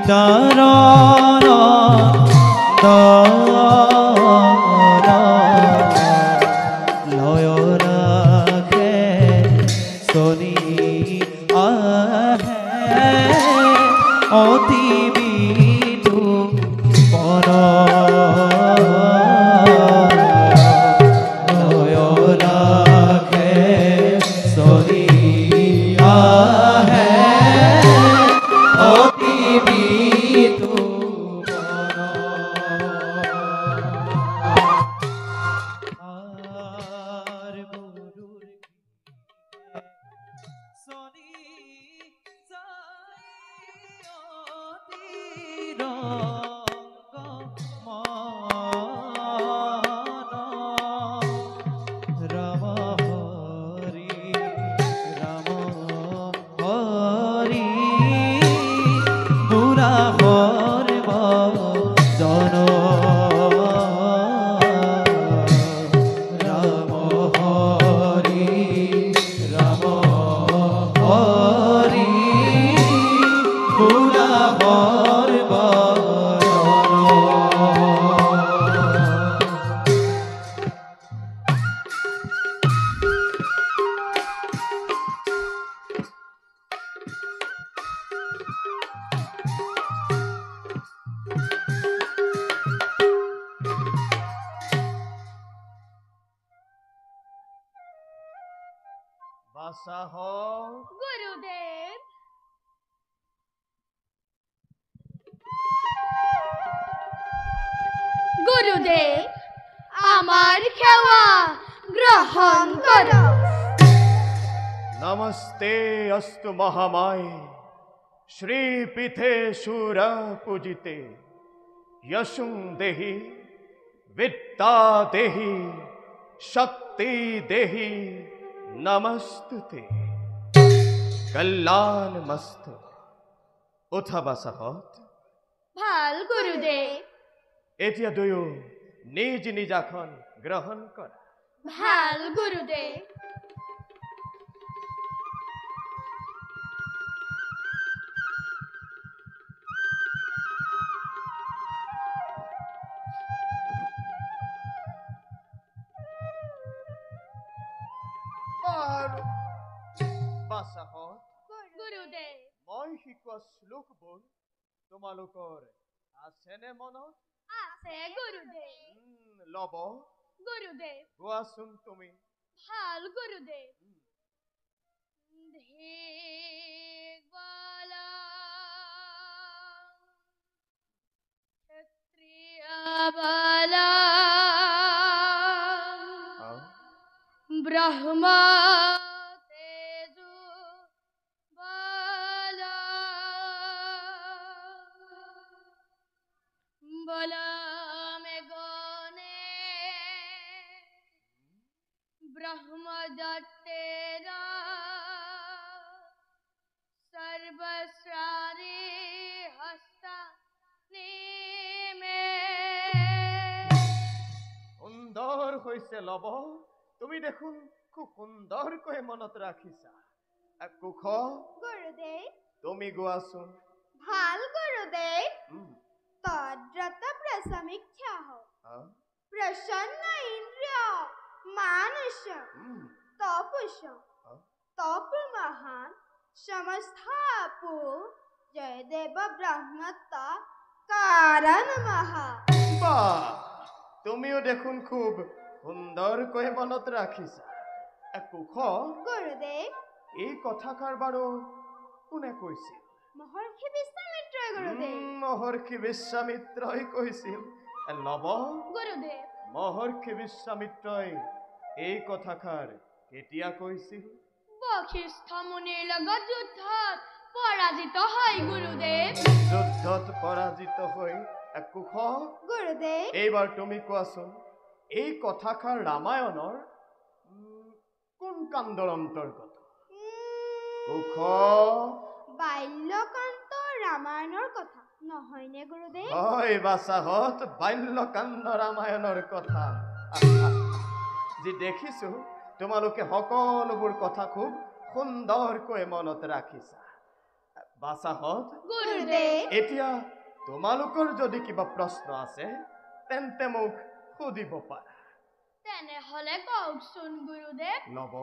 সীতারাম লয় রাখে শনি আহে অতি বিধু পর লয় রাখে শনি আহে অতি বিধু গুরুদেব গুরুদেব আমার খেওয়া গ্রহণ করো। नमस्ते अस्तु महामाये श्रीपीठे शूर पूजिते यशुं देहि विद्या देहि शक्ति देहि नमस्तुते कल्याण मस्तु उठबासाहत ভাল গুরুদেব এতিয়া দুয়ো নিজ নিজ আসন গ্রহণ কৰা। ভাল গুৰুদেব বাসাহত গুৰুদেব মই শিকোৱা শ্লোকবোৰ তোমালোকৰ আছেনে মনত? আছে গুৰুদেব লব গুৰুদেব গোৱাচোন তুমি। ভাল গুৰুদেব ধিগবালা ক্ষত্ৰিয়বালা ব্ৰহ্মা তেজু বালা বলা মে গনে ব্ৰহ্মদত্তেৰা সৰ্বস্ৰাৰে হস্তা নেমে। সুন্দৰ হৈছে লব, তুমি দেখোন খুব সুন্দৰকৈ মনত ৰাখিছা। কুশ গুৰুদেব তুমি গোৱাচোন। ভাল গুরুদেব তদ্রত প্রসমীক্ষাহ প্রসন্ন ইন্দ্র মানস তপস তপ মহান সমস্থাপু জয়দেব ব্রহ্মত্ব কারণ মহা। বাহ, তুমিও দেখোন খুব সুন্দৰকৈ মনত ৰাখিছা। কুশ গুৰুদেব এই কথাষাৰ বাৰু কোনে কৈছিল? মহৰ্ষি বিশ্বামিত্ৰ গুৰুদেব। মহৰ্ষি বিশ্বামিত্ৰই কৈছিল। লব গুৰুদেব মহৰ্ষি বিশ্বামিত্ৰই এই কথাষাৰ কেতিয়া কৈছিল? বশিষ্ঠ মুনিৰ লগত যুদ্ধত পৰাজিত হয় গুৰুদেৱ। যুদ্ধত পৰাজিত হৈ কুশ গুৰুদেৱ এইবাৰ তুমি কোৱাচোন, এই কথাষাৰ ৰামায়ণৰ কোন কাণ্ডৰ অন্তৰ্গত? কুশ বাল্যকান্ত ৰামায়ণৰ কথা নহয়নে গুৰুদেৱ? হয় বাচাহত, বাল্যকাণ্ড ৰামায়ণৰ কথা। যি দেখিছো তোমালোকে সকলোবোৰ কথা খুব সুন্দৰকৈ মনত ৰাখিছা। বাছাহঁত, গুৰুদেৱ এতিয়া তোমালোকৰ যদি কিবা প্ৰশ্ন আছে তেন্তে মোক সুধিব পাৰা। তেনেহলে কওকচোন গুৰুদেৱ, লব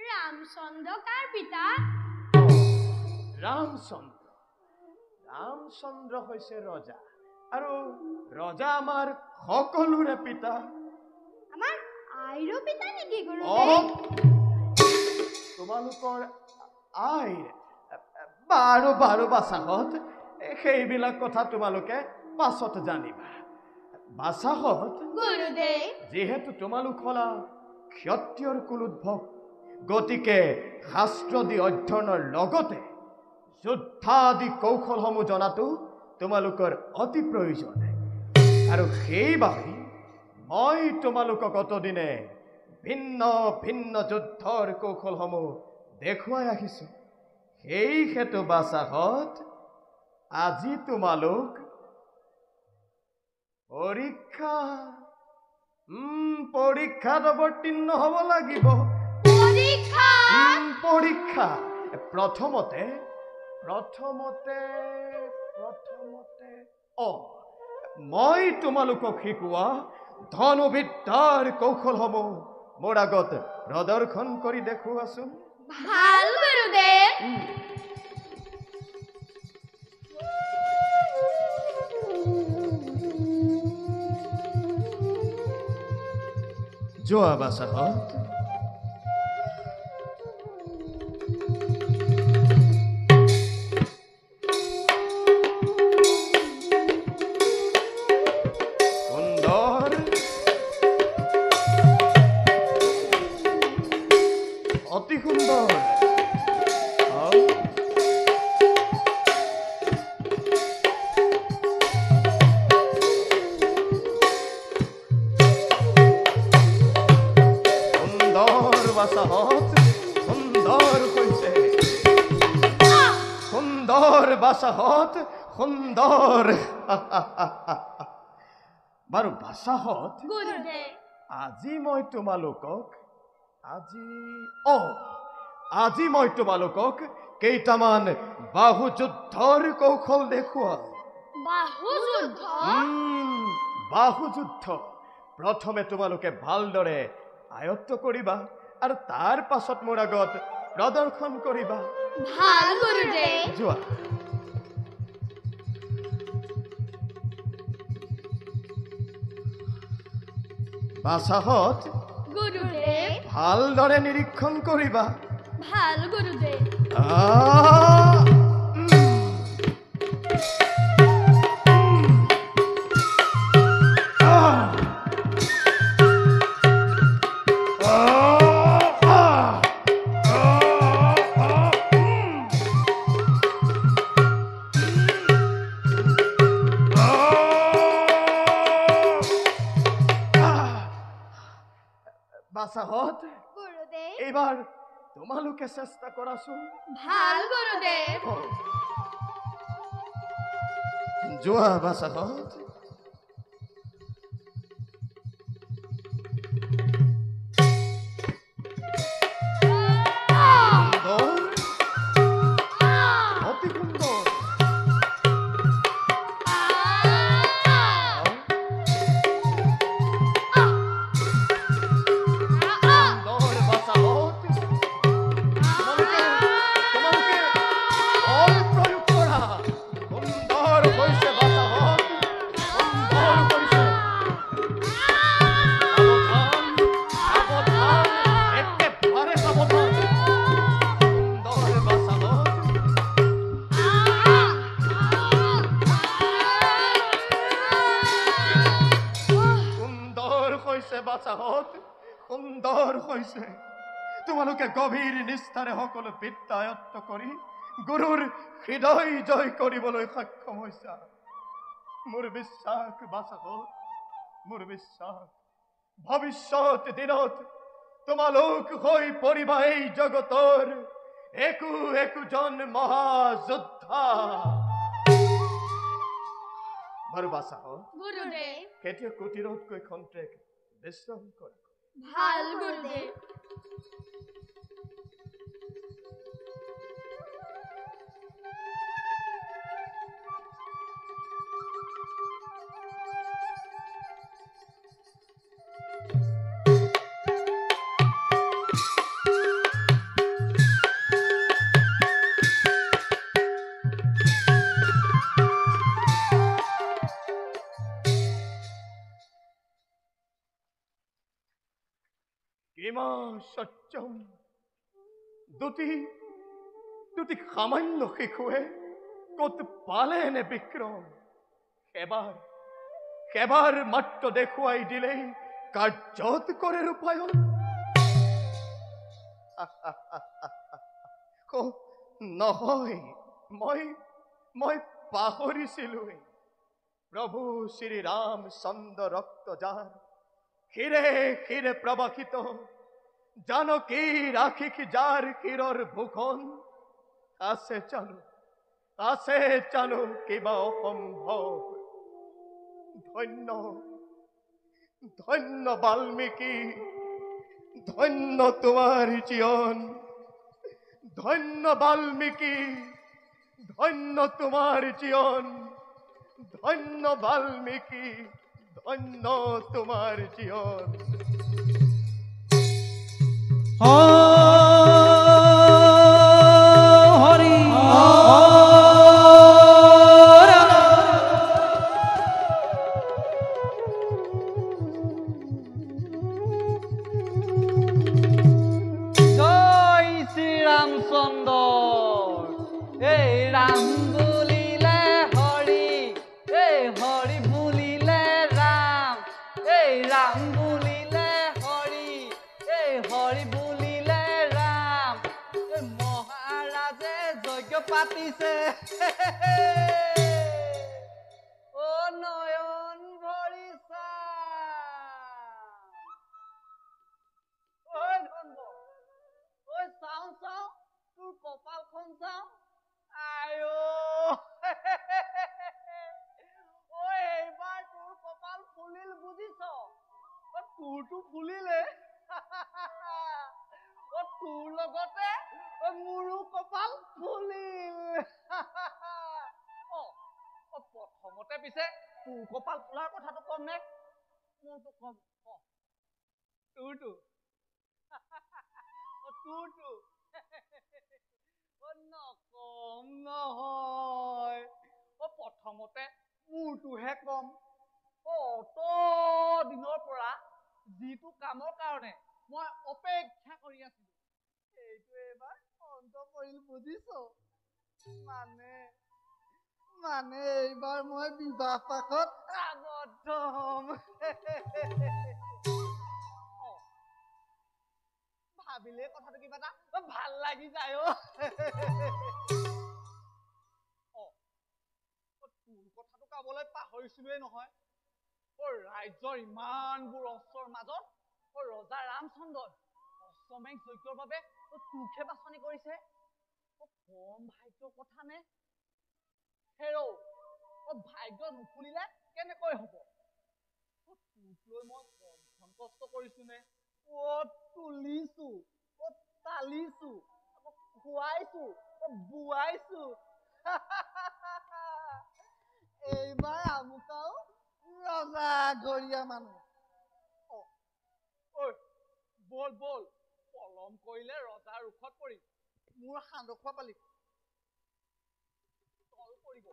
ৰামচন্দ্ৰ কাৰ পিতা? ৰামচন্দ্ৰ ৰামচন্দ্ৰ হৈছে ৰজা, আৰু ৰজা আমাৰ সকলোৰে পিতা। আমাৰ আইৰো পিতা নেকি অ, গুৰুদেৱ? তোমালোকৰ আইৰ বাৰু বাৰু বাছাহঁত, সেইবিলাক কথা তোমালোকে পাছত জানিবা। বাছাহঁত, গুৰুদেৱ যিহেতু তোমালোক হলা ক্ষত্ৰিয়ৰ কুলোদ্ভৱ, গতিকে শাস্ত্ৰদি অধ্যয়নৰ লগতে যুদ্ধাদি কৌশলসমূহ জনাটো তোমালোকৰ অতি প্ৰয়োজন। আৰু সেইবাবে মই তোমালোকক অতদিনে ভিন্ন ভিন্ন যুদ্ধৰ কৌশলসমূহ দেখুৱাই আহিছো। সেই হেতু বাছাহঁত, আজি তোমালোক পৰীক্ষাত অৱতীৰ্ণ হ'ব লাগিব। পৰীক্ষা পৰীক্ষা প্ৰথমতে মই তোমালোকক শিকোৱা ধনুবিদ্যাৰ কৌশলসমূহ মোৰ আগত প্ৰদৰ্শন কৰি দেখুৱাচোন। ভাল গুৰুদেৱ। যোৱা বাছাহঁত। সুন্দৰ, অতি সুন্দৰ। বাছাহঁত, সুন্দৰ হৈছে। সুন্দৰ বাছাহঁত, সুন্দৰ। বাৰু বাছাহঁত, গুৰুদেৱ আজি মই তোমালোকক কেইটামান বাহুযুদ্ধৰ কৌশল দেখুৱাম। বাহুযুদ্ধ? বাহুযুদ্ধ প্ৰথমে তোমালোকে ভালদৰে আয়ত্ত কৰিবা, আৰু তাৰ পাছত মোৰ আগত প্ৰদৰ্শন কৰিবা। ভাল গুৰুদেৱ। যোৱা। বাছাহঁত, গুৰুদেৱ ভালদৰে নিৰীক্ষণ কৰিবা। ভাল গুৰুদেৱ। বাছাহঁত, গুৰুদেৱ এইবাৰ তোমালোকে চেষ্টা কৰাচোন। ভাল গুৰুদেৱ। যোৱা বাছাহঁত। অতি সুন্দৰ। বাছাহঁত, সুন্দৰ হৈছে। তোমালোকে গভীৰ নিষ্ঠাৰে সকলো বিদ্যা আয়ত্ত কৰি গুৰুৰ হৃদয় জয় কৰিবলৈ সক্ষম হৈছা। মোৰ বিশ্বাস বাছাহঁত, মোৰ বিশ্বাস ভৱিষ্যত দিনত তোমালোক হৈ পৰিবা এই জগতৰ একোজন মহাযোদ্ধা। বাৰু বাছাহঁত, গুৰুদেৱ কেতিয়া কুটিৰতকৈ খন্তেক বিশ্ৰাম কৰা। ভাল গুৰুদেৱ। কিমা সত্যম দুটি সামান্য শিশুৱে ক'ত পালে এনে বিক্ৰম সেবাৰ মাত্ৰ দেখুৱাই দিলেই কাৰ্যত কৰে ৰূপায়ণ নহয় মই পাহৰিছিলোৱে প্ৰভু শ্ৰী ৰামচন্দ্ৰ ৰক্ত যাৰ শিৰে শিৰে প্ৰবাহিত জানকীৰ আশিস যাৰ শিৰৰ ভূষণ আছে জানো কিবা অসম্ভৱ ধন্য বাল্মীকি ধন্য তোমাৰ জীৱন ধন্য বাল্মীকি ধন্য তোমাৰ জীবন ধন্য বাল্মীকি ধন্য তোমাৰ জীবন হরি জয় শ্রীরামচন্দ্র এই রাম বলিলে হরি এই হরি বলিলে রাম এই রাম বলিলে হরি এই হরি বলিলে রাম এই মহারাজে যজ্ঞ পাতিছে ও নয়ন ভরিছা ঐ ধনব ঐ চাও তোৰ কপালখন চাও আয়ো ঐ এইবাৰ তোৰ কপাল ফুলিল বুজিছ তোৰটো ফুলিলে তোৰ লগতে মোৰো কপাল ফুলিল প্ৰথমতে পিছে তোৰ কপাল ফুলাৰ কথাটো কম নে মোৰটো কম তোৰটো তোৰটো নকম নহয় প্ৰথমতে মোৰটোহে কম অত দিনৰ পৰা যিটো কামৰ কাৰণে মই অপেক্ষা কৰি আছিলো এইটো এবাৰ অন্ত পৰিল বুজিছ মানে এইবাৰ মই বিবাহ পাশত আবদ্ধ হম ভাবিলে কথাটো কিবা এটা ভাল লাগি যায় তোৰ কথাটো কাবলৈ পাহৰিছিলোৱে নহয় ৰাজ্যৰ ইমানবোৰ অস্ত্ৰৰ মাজত ৰজা ৰামচন্দ্ৰই অশ্বমেধ যজ্ঞৰ বাবে তোকহে বাছনি কৰিছে কম ভাগ্যৰ কথা নে হেৰৌ ভাগ্য নুফুলিলে কেনেকৈ হব তোক লৈ মই কম কষ্ট কৰিছো নে তুলিছো তালিছো খুৱাইছো বুৱাইছো এইবাৰ আমুকাও ৰজা গৰীয়া মানুহ বল পলম কৰিলে ৰজাৰ ৰুখত পৰি মোৰ সান্দখোৱা পালি তল পৰিব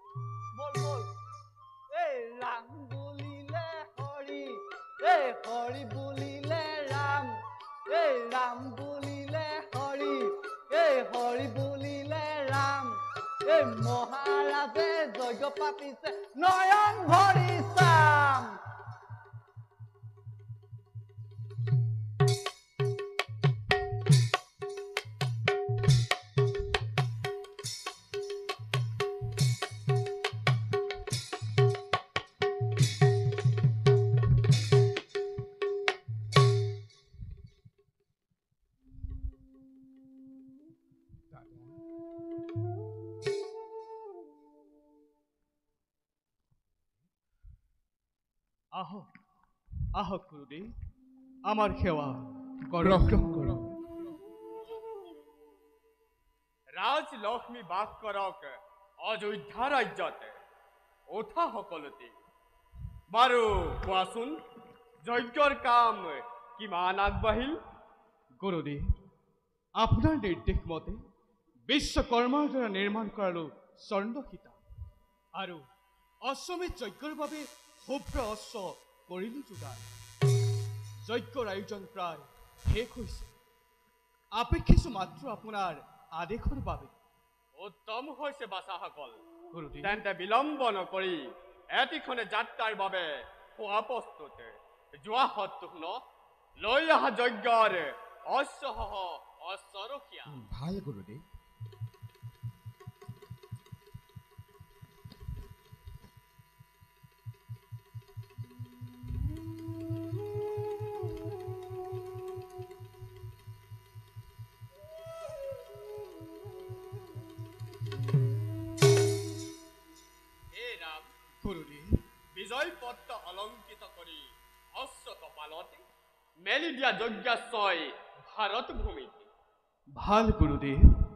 বল এই ৰাম বুলিলে হৰি এই হৰি বুলিলে ৰাম এই ৰাম বুলিলে হৰি এই হৰি বুলিলে ৰাম এই মহাৰাজে যজ্ঞ পাতিছে নয়ন ভৰি চাম আহক গুৰুদেৱ আমাৰ সেৱা গ্ৰহণ কৰক ৰাজলক্ষ্মী বাস কৰক অযোধ্যা ৰাজ্যত উঠা সকলোতে বাৰু কোৱাচোন যজ্ঞৰ কাম কিমান আগবাঢ়িল গুৰুদেৱ আপোনাৰ নিৰ্দেশ মতে বিশ্বকৰ্মাৰ দ্বাৰা নিৰ্মাণ কৰালো স্বৰ্ণসীতা আৰু অশ্বমেধ যজ্ঞৰ বাবে শুভ্ৰ অশ্ব কৰিলো যোগাৰ যজ্ঞৰ আয়োজন প্ৰায় শেষ হৈছে আপেক্ষিছো মাত্ৰ আপোনাৰ আদেশৰ বাবে উত্তম হৈছে বাচাসকল গুৰুদেৱ তেন্তে বিলম্ব নকৰি এটিখনে যাত্ৰাৰ বাবে হোৱা প্ৰস্তুত যোৱা সত্তুঘ্ন লৈ অহা যজ্ঞৰ অশ্বসহ অশ্বৰখীয়া ভাল গুৰুদেৱ হে ৰাম গুৰুদেৱ বিজয় পত্ৰ অলংকৃত কৰি অশ্ব কপালত মেলি দিয়া যজ্ঞাশ্ৰয় ভাৰত ভূমিত ভাল গুৰুদেৱ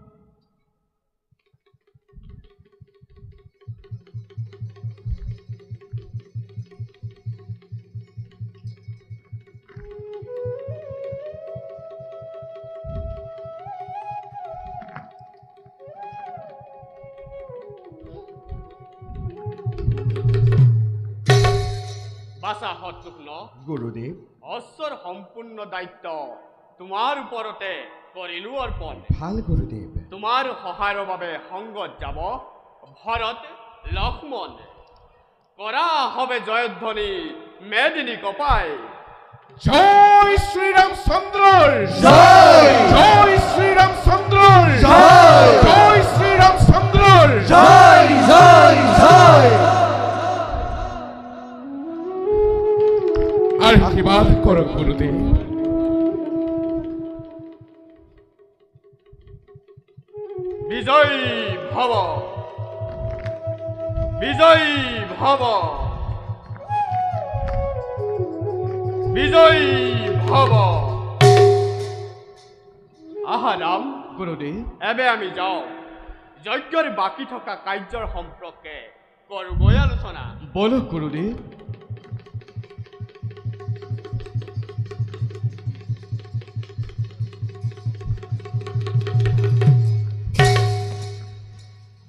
বাচা সত্তুঘ্ন গুৰুদেৱ অশ্বৰ সম্পূৰ্ণ দায়িত্ব তোমাৰ ওপৰতে কৰিলো অৰ্পণ ভাল গুৰুদেৱ তোমাৰ সহায়ৰ বাবে সংগত যাব ভৰত লক্ষ্মণ কৰা হবে জয়ধ্বনি মেদিনী কপাই জয় শ্রীরামচন্দ্রর জয় জয় শ্রীরামচন্দ্রর জয় জয় শ্রীরামচন্দ্রর জয় জয় জয় আশীর্বাদ করো গুরুদেব বিজয়ী ভব বিজয়ী ভব বিজয়ী ভব আহা রাম গুৰুদেৱ এবে আমি যাওঁ যজ্ঞৰ বাকী থকা কাৰ্যৰ সম্পৰ্কে কৰোগৈ আলোচনা বলক গুৰুদেৱ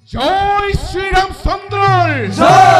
জয় শ্ৰীৰামচন্দ্ৰৰ জয়